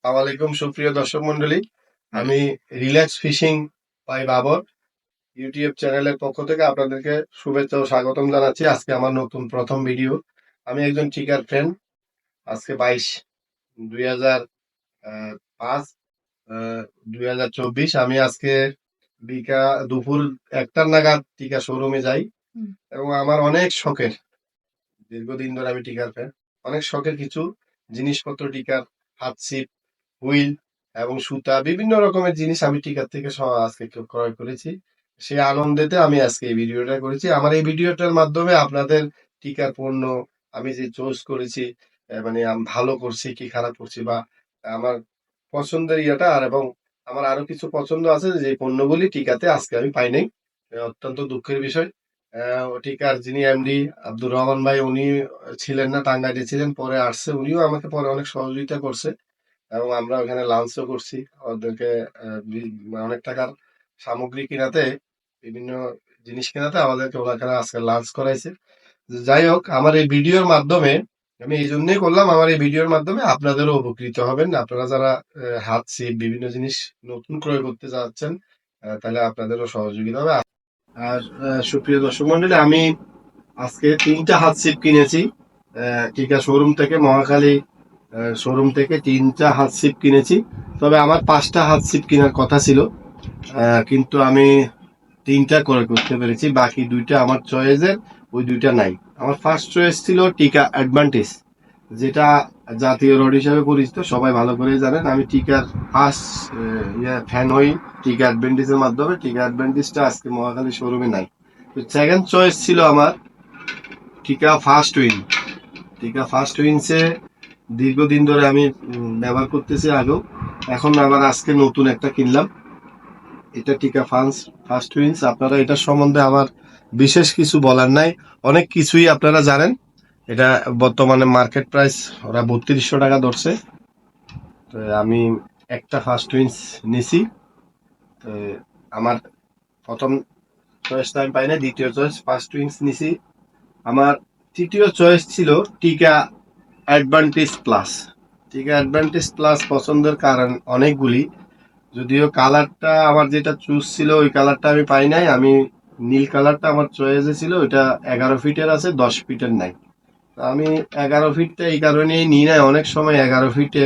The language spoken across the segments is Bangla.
আসসালামু আলাইকুম সুপ্রিয় দর্শক মন্ডলী। আমি relax fishing by Babar YouTube চ্যানেলের পক্ষ থেকে আপনাদেরকে শুভেচ্ছা ও স্বাগতম জানাচ্ছি। আজকে আমার নতুন প্রথম ভিডিও। আমি একজন টিকার ফ্রেন্ড। আজকে 22/2005 2024 আমি আজকে দুপুর 1টার নাগাদ টিকা শোরুমে যাই এবং আমার অনেক শখের, দীর্ঘদিন ধরে আমি টিকার ফ্যান, অনেক শখের কিছু জিনিসপত্র, টিকার হাত ছিপ, হুইল এবং সুতা, বিভিন্ন রকমের জিনিস আমি টিকার থেকে আজকে ক্রয় করেছি। সেই আনন্দেতে আমি আজকে এই ভিডিওটা করেছি। আমার এই ভিডিওটার মাধ্যমে আপনাদের টিকার পণ্য আমি যে চয়েস করেছি, মানে আমি ভালো করছি কি খারাপ করছি, বা আমার পছন্দের ইয়েটা, আর এবং আমার আরো কিছু পছন্দ আছে যে পণ্যগুলি টিকাতে আজকে আমি পাই নাই। অত্যন্ত দুঃখের বিষয়। টিকার যিনি এমডি আব্দুর রহমান ভাই, উনি ছিলেন না, টাঙ্গাইলে ছিলেন, পরে আসছে। উনিও আমাকে পরে অনেক সহযোগিতা করছে এবং আমরা ওখানে লাঞ্চও করছি। ওদেরকে অনেক টাকার সামগ্রী কিনাতে, বিভিন্ন জিনিস কিনাতে আমাদেরকে ওনাখানে আজকে লাঞ্চ করাইছে। যাই হোক, আমার এই ভিডিওর মাধ্যমে আমি এই জন্যই করলাম, আমার এই ভিডিওর মাধ্যমে আপনাদেরও উপকৃত হবেন। আপনারা যারা হাত ছিপ বিভিন্ন জিনিস নতুন ক্রয় করতে যাচ্ছেন, তাহলে আপনাদেরও সহযোগিতা হবে। আর সুপ্রিয় দর্শক মন্ডলী, আমি আজকে 3টা হাত ছিপ কিনেছি টিকা শোরুম থেকে, মহাখালী শোরুম থেকে 3টা হাত ছিপ কিনেছি। তবে আমার 5টা হাত ছিপ কেনার কথা ছিল, কিন্তু আমি 3টা ক্রয় করতে পেরেছি। বাকি 2টা আমার চয়েসের, ওই 2টা নাই। আমার ফার্স্ট চয়েস ছিল টিকা অ্যাডভান্টেজ, যেটা জাতীয় রড হিসাবে পরিচিত, সবাই ভালো করে জানেন। আমি টিকার ফার্স্ট ফ্যান হই টিকা অ্যাডভান্টেজের মাধ্যমে। টিকা অ্যাডভান্টেজটা আজকে মহাখালী শোরুমে নাই। তো সেকেন্ড চয়েস ছিল আমার টিকা ফার্স্ট উইন। টিকা ফার্স্ট উইন্সে দীর্ঘদিন ধরে আমি ব্যবহার করতেছি আগেও, এখন আবার আজকে নতুন একটা কিনলাম। এটা টিকা ফার্স্ট উইন্স। আপনারা এটার সম্বন্ধে আমার বিশেষ কিছু বলার নাই, অনেক কিছুই আপনারা জানেন। এটা বর্তমানে মার্কেট প্রাইস ওরা 3200 টাকা ধরছে। তো আমি একটা ফার্স্ট উইন্স নিছি। তো আমার প্রথম চয়েসটা আমি পাই না, দ্বিতীয় চয়েস ফার্স্ট উইন্স নিছি। আমার তৃতীয় চয়েস ছিল টিকা অ্যাডভান্টেজ প্লাস। টিকা অ্যাডভান্টেজ প্লাস পছন্দের কারণ অনেকগুলি, যদিও কালারটা আমার যেটা চুজ ছিল ওই কালারটা আমি পাই নাই। আমি নীল কালারটা আমার চয়েসে ছিল, ওইটা 11 ফিটের আছে, 10 ফিটের নাই। আমি 11 ফিটটা এই কারণেই নিই নাই। অনেক সময় 11 ফিটে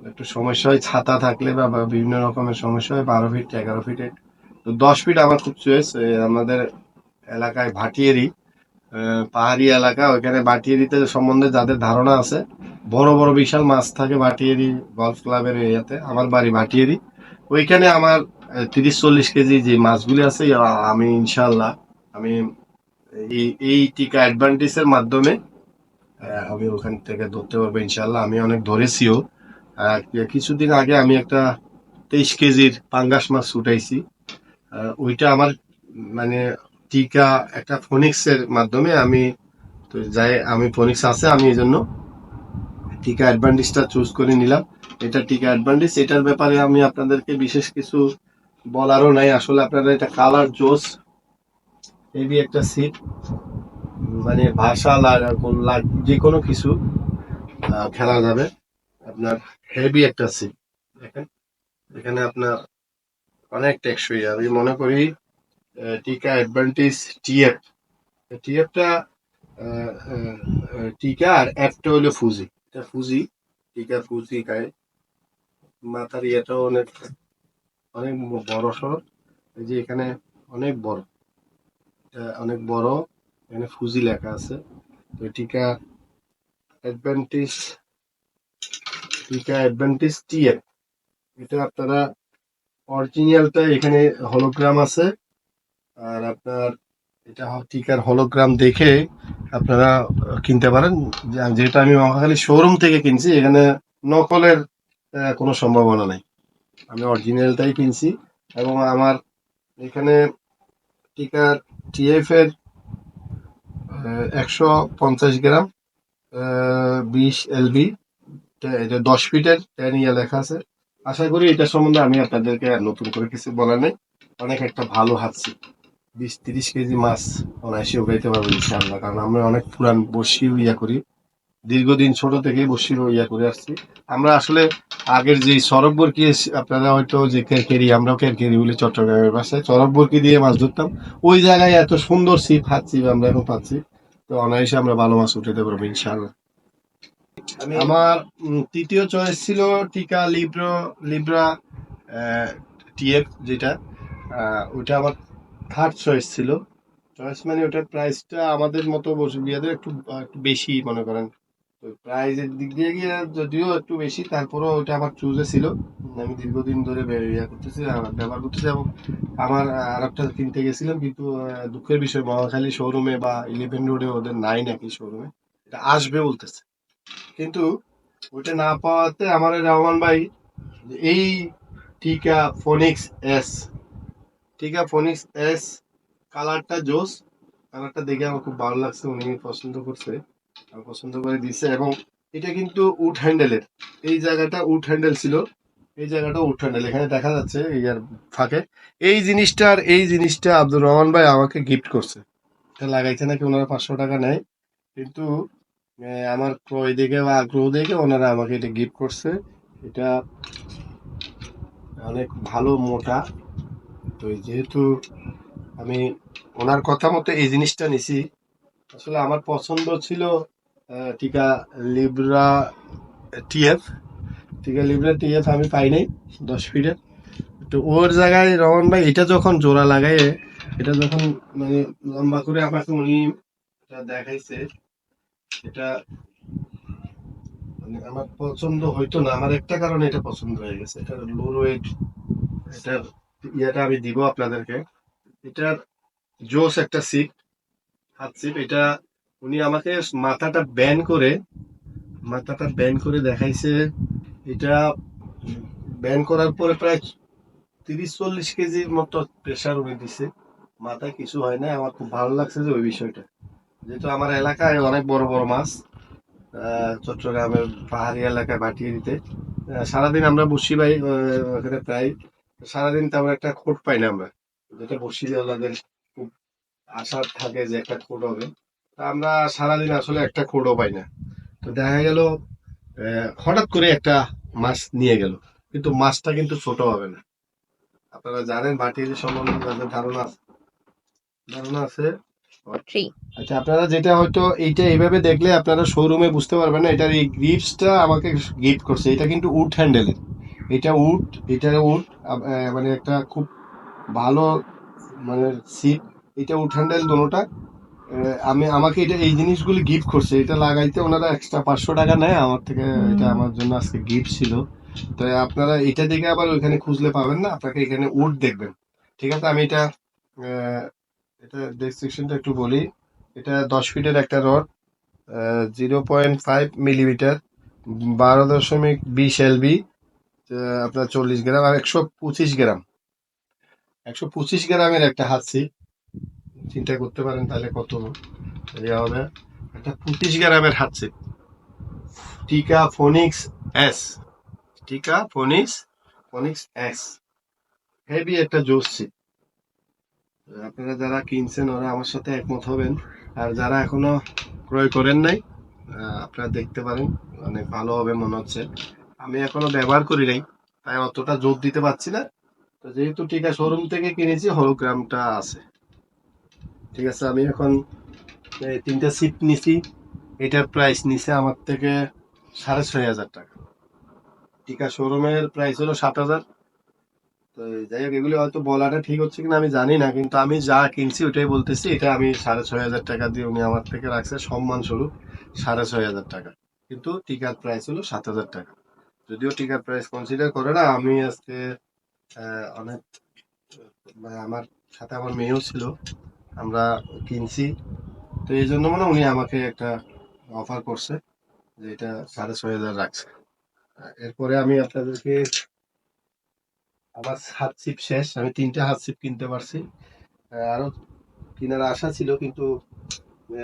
একটু সমস্যা হয়, ছাতা থাকলে বা বিভিন্ন রকমের সমস্যা হয়। 12 ফিট, 11 ফিটে, তো 10 ফিট আমার খুব চয়েস। আমাদের এলাকায় ভাটিয়ারি, পাহাড়ি এলাকা, ওইখানে ভাটিয়ারিতে সম্বন্ধে যাদের ধারণা আছে, বড় বড় বিশাল মাছ থাকে ভাটিয়ারি গলফ ক্লাবের এরিয়াতে। আমার বাড়ি ভাটিয়ারি, ওইখানে আমার 30-40 কেজি যে মাছগুলি আছে, আমি ইনশাল্লাহ আমি এই টিকা অ্যাডভান্টেজের মাধ্যমে আমি ওখান থেকে ধরতে পারবো ইনশাল্লাহ। আমি অনেক ধরেছিও। কিছুদিন আগে আমি একটা 23 কেজির পাঙ্গাস মাছ উঠাইছি। ওইটা আমার মানে টিকা একটা ফোনিক্স এর মাধ্যমে আমি, তো যাই আমি ফোনিক্স আছে, আমি এই জন্য টিকা অ্যাডভান্টেজটা চুজ করে নিলাম। এটা টিকা অ্যাডভান্টেজ, এটার ব্যাপারে আমি আপনাদেরকে বিশেষ কিছু বলারও নাই। আসলে আপনারা এটা কালার জোস, হেভি একটা সিট, মানে ভাষা যে কোনো কিছু খেলা যাবে। আপনার হেভি একটা সিট দেখেন, এখানে আপনার অনেক টেকসই। আমি মনে করি টিকা অ্যাডভান্টেজ টিএফ, টিএফটা টিকা, আর একটা হলো ফুজি। এটা ফুজি, টিকা ফুজি গায়ে, মাথার ইয়েটাও অনেক অনেক বড় সড়। এই যে এখানে অনেক বড়, এটা অনেক বড়, এখানে ফুজি লেখা আছে। তো টিকা অ্যাডভান্টেজ, টিকা অ্যাডভান্টেজ টিএফ, এটা আপনারা অরিজিনালটা এখানে হলোগ্রাম আছে। আর আপনার এটা টিকার হলোগ্রাম দেখে আপনারা কিনতে পারেন। যেটা আমি মহাখালী শোরুম থেকে কিনছি, এখানে নকলের কোনো সম্ভাবনা নাই। আমি অরিজিনালটাই কিনছি এবং আমার এখানে টিকার টিএফ এর 150 গ্রাম 20 এলবি, এটা 10 ফিটের 10 ইয়া লেখা আছে। আশা করি এটা সম্বন্ধে আমি আপনাদেরকে আর নতুন করে কিছু বলার নেই। অনেক একটা ভালো হাতছি, 20-30 কেজি মাছ অনায়াসে উঠাইতে পারবো ইনশাআল্লাহ, কারণ আমরা অনেক পুরান বড়শি ইয়া করি, দীর্ঘদিন ছোট থেকে বসির ইয়া করে আসছি। আমরা আসলে আগের যে সরববর্কি, আপনারা হয়তো যে কেরকেরি, আমরাও কেরকেরি বলি চট্টগ্রামের ভাষায়, সরববর্কি দিয়ে মাছ ধরতাম। ওই জায়গায় এত সুন্দর ছিপ, হাত ছিপ আমরা এখন পাচ্ছি। তো অনায়াসে আমরা ভালো মাছ উঠাতে পারবো ইনশাআল্লাহ। আমার তৃতীয় চয়েস ছিল টিকা লিব্রা টিএফ, যেটা ওইটা আমার থার্ড চয়েস ছিল। চয়েস মানে ওটার প্রাইসটা আমাদের মতো বিয়াদের একটু একটু বেশি মনে করেন। তো প্রাইজের দিক দিয়ে গিয়ে যদিও একটু বেশি, তারপরেও ওটা আমার চুজে ছিল। আমি দীর্ঘদিন ধরে ইয়া করতেছি, ব্যবহার করতেছি। এবং আমার আর একটা কিনতে গেছিলাম, কিন্তু দুঃখের বিষয় মহাখালী শোরুমে বা 11 রোডে ওদের নাই নাকি শোরুমে, এটা আসবে বলতেছে। কিন্তু ওইটা না পাওয়াতে আমার এই রহমান ভাই এই টিকা ফোনিক্স এস, টিকা ফোনিক্স এস কালারটা জোস, কালারটা দেখে আমার খুব ভালো লাগছে, উনি পছন্দ করছে, পছন্দ করে দিচ্ছে। এবং এটা কিন্তু উড হ্যান্ডেলের, এই জায়গাটা উড হ্যান্ডেল ছিল, এই জায়গাটা উড হ্যান্ডেল, এখানে দেখা যাচ্ছে ইয়ার ফাঁকে। এই জিনিসটা আব্দুর রহমান ভাই আমাকে গিফট করছে। এটা লাগাইছে নাকি ওনারা 500 টাকা নেয়, কিন্তু আমার ক্রয় দেখে বা আগ্রহ দেখে ওনারা আমাকে এটা গিফট করছে। এটা অনেক ভালো, মোটা। তো যেহেতু আমি ওনার কথা মতো এই জিনিসটা নিছি, আসলে আমার পছন্দ ছিল টিকা লিব্রা টিএফ। টিকা লিব্রা টিএফ আমি পাই নাই 10 ফিটের। তো ওর জায়গায় রহমান ভাই এটা যখন জোড়া লাগাই, এটা যখন মানে লম্বা করে আমাকে উনি এটা দেখাইছে, এটা মানে আমার পছন্দ হইতো না। আমার একটা কারণে এটা পছন্দ হয়ে গেছে, এটা লো ওয়েট। এটার ইয়েটা আমি দিব আপনাদেরকে। এটার জোস একটা সিপ, হাত সিপ। এটা উনি আমাকে মাথাটা ব্যান করে দেখাইছে। এটা ব্যান করার পরে প্রায় 30-40 কেজির মতো প্রেসার উনি দিছে, মাথায় কিছু হয় না। আমার খুব ভালো লাগছে যে ওই বিষয়টা, যেহেতু আমার এলাকায় অনেক বড় বড় মাছ, চট্টগ্রামের পাহাড়ি এলাকায় ভাটিয়ে দিতে সারাদিন আমরা বসি ভাই ওখানে প্রায় সারাদিন, তেমন একটা খোট পাই না আমরা, যেটা বসি ওনাদের খুব আশা থাকে যে একটা খোট হবে। তা আমরা সারাদিন আসলে একটা খোটও পাই না। তো দেখা গেল হঠাৎ করে একটা মাছ নিয়ে গেল, কিন্তু মাছটা কিন্তু ছোট হবে না। আপনারা জানেন ভাটিয়ারি সম্বন্ধে যাদের ধারণা আছে। আচ্ছা, আপনারা যেটা হয়তো এইটা এইভাবে দেখলে আপনারা শোরুমে বুঝতে পারবেন না, এটার এই গ্রিপসটা আমাকে গিফট করছে। এটা কিন্তু উড হ্যান্ডেলের, এটা উড, এটা উড, মানে একটা খুব ভালো মানে সিট। এটা উড হ্যান্ডেল দোনোটা। আমাকে এটা এই জিনিসগুলি গিফট করছে। এটা লাগাইতে ওনারা এক্সট্রা 500 টাকা নেয় আমার থেকে। এটা আমার জন্য আজকে গিফট ছিল। তো আপনারা এটা দেখে আবার ওইখানে খুঁজলে পাবেন না, আপনাকে এখানে উড দেখবেন। ঠিক আছে, আমি এটা ডেসক্রিপশনটা একটু বলি। এটা 10 ফিটের একটা রড, 0.5 মিলিমিটার, 12.20 LB, আপনার 40 গ্রাম আর 125 গ্রাম, 125 গ্রামের একটা হাতছি। চিন্তা করতে পারেন তাহলে কত ইয়ে হবে। একটা 25 গ্রামের হাতছি, টিকা ফোনিক্স এস, টিকা ফোনিক্স এস, হেভি একটা জোস ছিল। আপনারা যারা কিনছেন ওরা আমার সাথে একমত হবেন, আর যারা এখনো ক্রয় করেন নাই আপনারা দেখতে পারেন, অনেক ভালো হবে মনে হচ্ছে। আমি এখনো ব্যবহার করি নাই, তাই অতটা জোর দিতে পারছি না। তো যেহেতু টিকা শোরুম থেকে কিনেছি, হলোগ্রামটা আছে। ঠিক আছে, আমি এখন 3টা সিট নিছি। এটার প্রাইস নিছে আমার থেকে 6,500 টাকা। টিকা শোরুমের প্রাইস হলো 7,000। তো যাই হোক, এগুলো হয়তো বলাটা ঠিক হচ্ছে কিনা আমি জানি না, কিন্তু আমি যা কিনছি ওটাই বলতেছি। এটা আমি 6,500 টাকা দিয়ে উনি আমার থেকে রাখছে সম্মান স্বরূপ, 6,500 টাকা। কিন্তু টিকার প্রাইস হলো 7,000 টাকা। যদিও টিকার প্রাইস কনসিডার করে না, আমি আজকে অনেক মানে আমার সাথে আমার মেয়েও ছিল, আমরা কিনছি। তো এই জন্য মানে উনি আমাকে একটা অফার করছে যে এটা 6,500 রাখছে। এরপরে আমি আপনাদেরকে, আমার হাত ছিপ শেষ, আমি 3টা হাত ছিপ কিনতে পারছি। আরো কেনার আশা ছিল, কিন্তু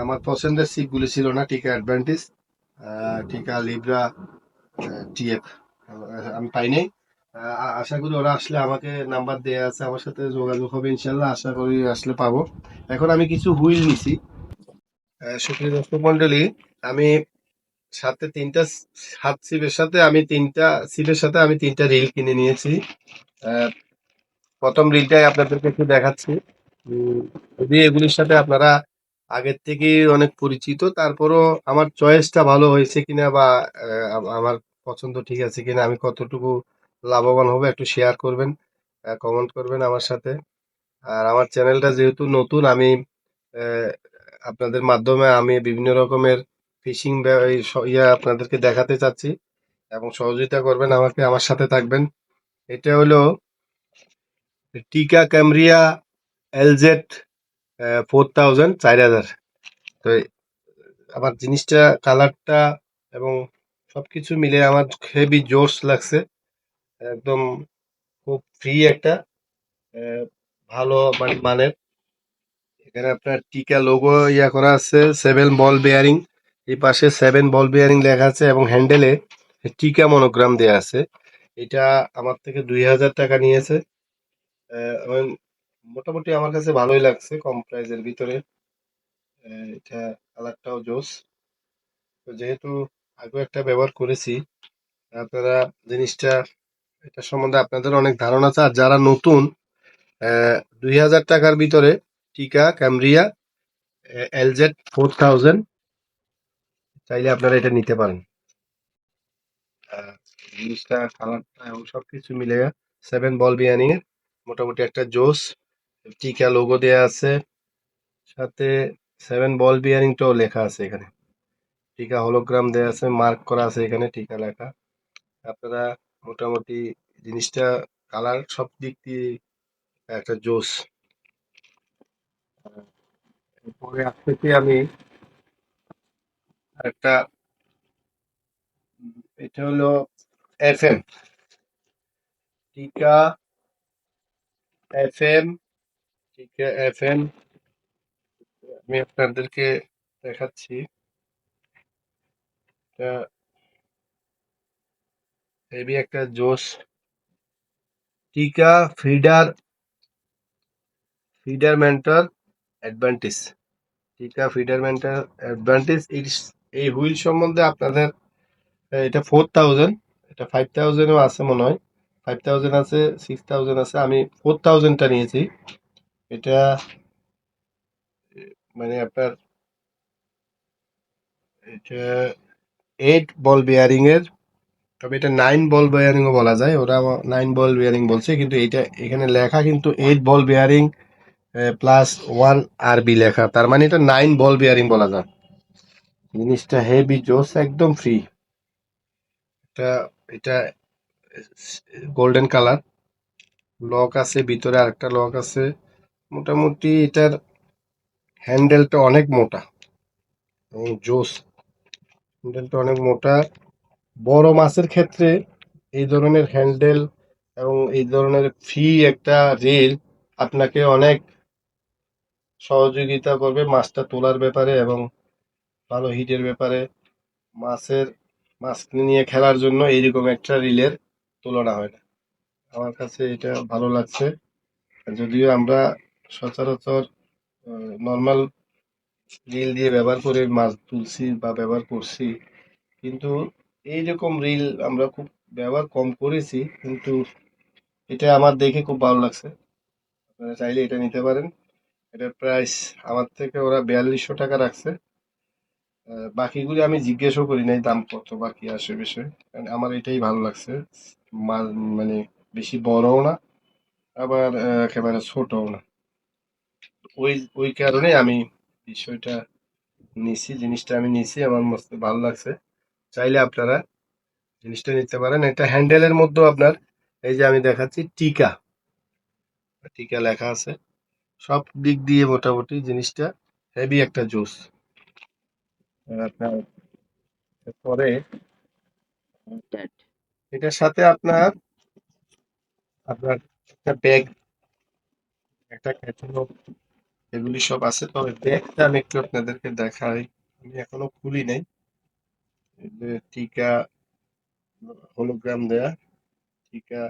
আমার পছন্দের ছিপ গুলি ছিল না টিকা অ্যাডভান্টেজ, টিকা লিব্রা টিএফ আমি পাই নাই। আশা করি ওরা আসলে, আমাকে নাম্বার দেয়া আছে, আমার সাথে যোগাযোগ হবে ইনশাল্লাহ, আশা করি আসলে পাবো। এখন আমি কিছু হুইল নিছি। সুপ্রিয় দর্শক মন্ডলী, আমি সাথে ৩টা ৭ সিপের সাথে আমি ৩টা সিপের সাথে আমি ৩টা রিল কিনে নিয়েছি। আহ, প্রথম রিলটাই আপনাদেরকে একটু দেখাচ্ছি। উম, যদি এগুলির সাথে আপনারা আগের থেকেই অনেক পরিচিত, তারপরও আমার চয়েসটা ভালো হয়েছে কিনা বা আমার পছন্দ ঠিক আছে কিনা, আমি কতটুকু লাভবান হবো একটু শেয়ার করবেন, কমেন্ট করবেন আমার সাথে। আর আমার চ্যানেলটা যেহেতু নতুন, আমি আহ, আপনাদের মাধ্যমে আমি বিভিন্ন রকমের ফিশিং ইয়া আপনাদেরকে দেখাতে চাচ্ছি এবং সহযোগিতা করবেন আমাকে, আমার সাথে থাকবেন। এটা হলো টিকা ক্যামরিয়া এলজেড 4000 4000। তো আমার জিনিসটা কালারটা এবং সবকিছু মিলে আমার হেভি জোশ লাগছে একদম। খুব ফ্রি একটা আহ, ভালো মানের। এখানে আপনার টিকা লোগো ইয়া করা আছে, 7 বল বেয়ারিং। এই পাশে 7 বল বেয়ারিং লেখা আছে এবং হ্যান্ডেলে টিকা মনোগ্রাম দেয়া আছে। এটা আমার থেকে 2000 টাকা নিয়েছে। এবং মোটামুটি আমার কাছে ভালোই লাগছে কম প্রাইসের ভিতরে। এটা কালারটাও জোস। তো যেহেতু আগে একটা ব্যবহার করেছি, আপনারা জিনিসটা এটা সম্বন্ধে আপনাদের অনেক ধারণা আছে। আর যারা নতুন, 2000 টাকার ভিতরে টিকা ক্যামরিয়া এলজেড 4000 চাইলে আপনারা এটা নিতে পারেন। আহ, জিনিসটা কালারটা এবং সবকিছু মিলে 7 বল বিয়ানিং এর মোটামুটি একটা জোস। টিকা লোগো দেয়া আছে, সাথে 7 বল বিয়ারিংটাও লেখা আছে এখানে। টিকা হলোগ্রাম দেয়া আছে, মার্ক করা আছে এখানে টিকা লেখা। আপনারা মোটামুটি জিনিসটা কালার সব দিক দিয়ে একটা জোস। পরে আসতেছি আমি একটা, এটা হলো এফএম, টিকা এফএম, টিকা এফএম। আমি আপনাদেরকে দেখাচ্ছি। এটা হেভি একটা জোস টিকা ফিডার, ফিডার মেন্টর অ্যাডভান্টেজ। টিকা ফিডার মেন্টর অ্যাডভান্টেজ। এই হুইল সম্বন্ধে আপনাদের এটা 4000, এটা 5000ও আছে মনে হয়। 5000 আছে, 6000 আছে, আমি 4000টা নিয়েছি। এটা মানে আপনার এটা 8 বল বেয়ারিং এর, তবে এটা 9 বল বেয়ারিং ও বলা যায়। ওরা 9 বল বেয়ারিং বলছে, কিন্তু এটা এখানে লেখা কিন্তু 8 বল বেয়ারিং +1 RB লেখা, তার মানে এটা 9 বল বেয়ারিং বলা যায়। জিনিসটা হেভি জোস, একদম ফ্রি। এটা এটা গোল্ডেন কালার, লক আছে ভিতরে, আরেকটা লক আছে। মোটামুটি এটার হ্যান্ডেলটা অনেক মোটা এবং জোস। হ্যান্ডেলটা অনেক মোটা। বড় মাছের ক্ষেত্রে এই ধরনের হ্যান্ডেল এবং এই ধরনের ফ্রি একটা রিল আপনাকে অনেক সহযোগিতা করবে মাছটা তোলার ব্যাপারে এবং ভালো হিটের ব্যাপারে। মাছের মাছ নিয়ে খেলার জন্য এইরকম একটা রিলের তুলনা হয় না। আমার কাছে এটা ভালো লাগছে। যদিও আমরা সচরাচর নর্মাল রিল দিয়ে ব্যবহার করে মাছ তুলছি বা ব্যবহার করছি, কিন্তু এইরকম রিল আমরা খুব ব্যবহার কম করেছি, কিন্তু এটা আমার দেখে খুব ভালো লাগছে। আপনারা চাইলে এটা নিতে পারেন। এটার প্রাইস আমার থেকে ওরা 4200 টাকা রাখছে। বাকিগুলি আমি জিজ্ঞেসও করি নাই দাম কত বাকি আসে বিষয়, কারণ আমার এটাই ভালো লাগছে। মাল মানে বেশি বড়ও না, আবার একেবারে ছোটও না। ওই ওই কারণে আমি বিষয়টা নিছি, জিনিসটা আমি নিছি, আমার মস্ত ভালো লাগছে। চাইলে আপনারা জিনিসটা নিতে পারেন। এটা হ্যান্ডেলের মধ্যেও আপনার এই যে আমি দেখাচ্ছি টিকা, টিকা লেখা আছে। সব দিক দিয়ে মোটামুটি জিনিসটা হেভি একটা জোস। আপনার পরে এটার সাথে আপনার আপনার একটা ব্যাগ, একটা ক্যাটালগ, এগুলি সব আছে। তবে ব্যাগটা আমি একটু আপনাদেরকে দেখাই, আমি এখনো খুলি নাই। এই যে টিকা হলোগ্রাম দেয়া, টিকা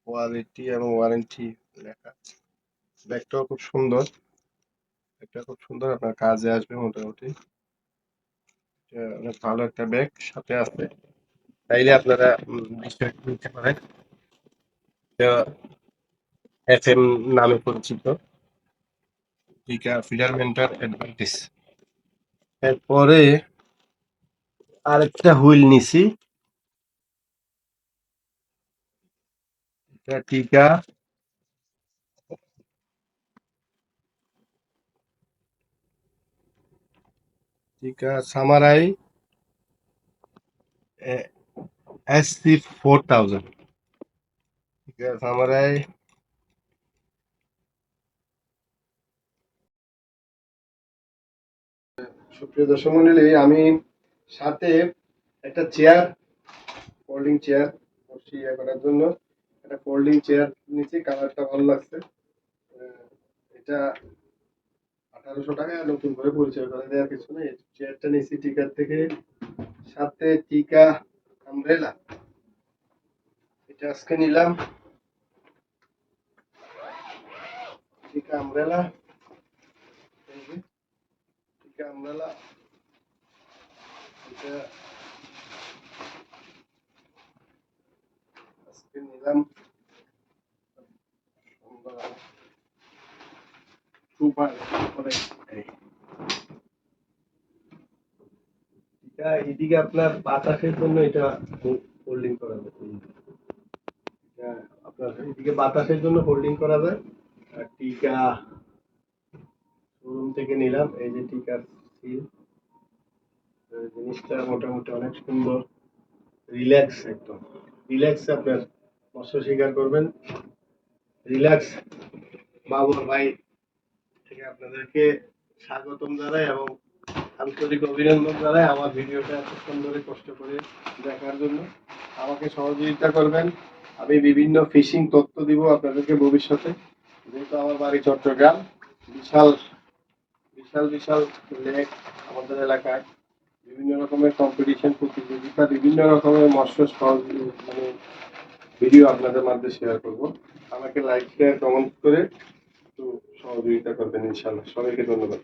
কোয়ালিটি এবং ওয়ারেন্টি লেখা। ব্যাগটাও খুব সুন্দর, ব্যাগটা খুব সুন্দর, আপনার কাজে আসবে মোটামুটি। অনেক ভালো একটা ব্যাগ সাথে আছে, তাইলে আপনারা বিষয়টা নিতে পারেন। FM নামে পরিচিত, টিকা ফিডার মেন্টার অ্যাডভান্টেজ। এরপরে আরেকটা হুইল নিছি, এটা টিকা সামারাই SC4000, টিকা সামারাই। সুপ্রিয় দর্শক মন্ডলী, আমি সাথে একটা চেয়ার, ফোল্ডিং চেয়ার বসে করার জন্য একটা ফোল্ডিং চেয়ার নিচ্ছি, কালারটা ভালো লাগছে। এটা 1800 টাকা, নতুন করে পরিচয় করে দেওয়ার কিছু নেই। চেয়ারটা নিচ্ছি টিকার থেকে, সাথে টিকা আমব্রেলা, এটা আজকে নিলাম। টিকা আমব্রেলা, টিকা আমব্রেলা, এটা আজকে নিলাম। সুপার এটা এদিকে আপনার বাতাসের জন্য এটা হোল্ডিং করা যায়, আপনার এদিকে বাতাসের জন্য হোল্ডিং করা যায়। আর টিকা শোরুম থেকে নিলাম, এই যে টিকার সিল, জিনিসটা মোটামুটি অনেক সুন্দর, রিল্যাক্স, একদম রিল্যাক্সে আপনার মৎস্য শিকার করবেন। রিল্যাক্স বাবুর ভাই থেকে আপনাদেরকে স্বাগতম জানাই এবং আন্তরিক অভিনন্দন জানাই আমার ভিডিওটা এতক্ষণ ধরে কষ্ট করে দেখার জন্য। আমাকে সহযোগিতা করবেন, আমি বিভিন্ন ফিশিং তথ্য দিব আপনাদেরকে ভবিষ্যতে। যেহেতু আমার বাড়ি চট্টগ্রাম, বিশাল বিশাল বিশাল লেক আমাদের এলাকায়, বিভিন্ন রকমের কম্পিটিশন প্রতিযোগিতা, বিভিন্ন রকমের মৎস্য মানে ভিডিও আপনাদের মাঝে শেয়ার করব। আমাকে লাইক শেয়ার কমেন্ট করে একটু সহযোগিতা করবেন ইনশাআল্লাহ। সবাইকে ধন্যবাদ।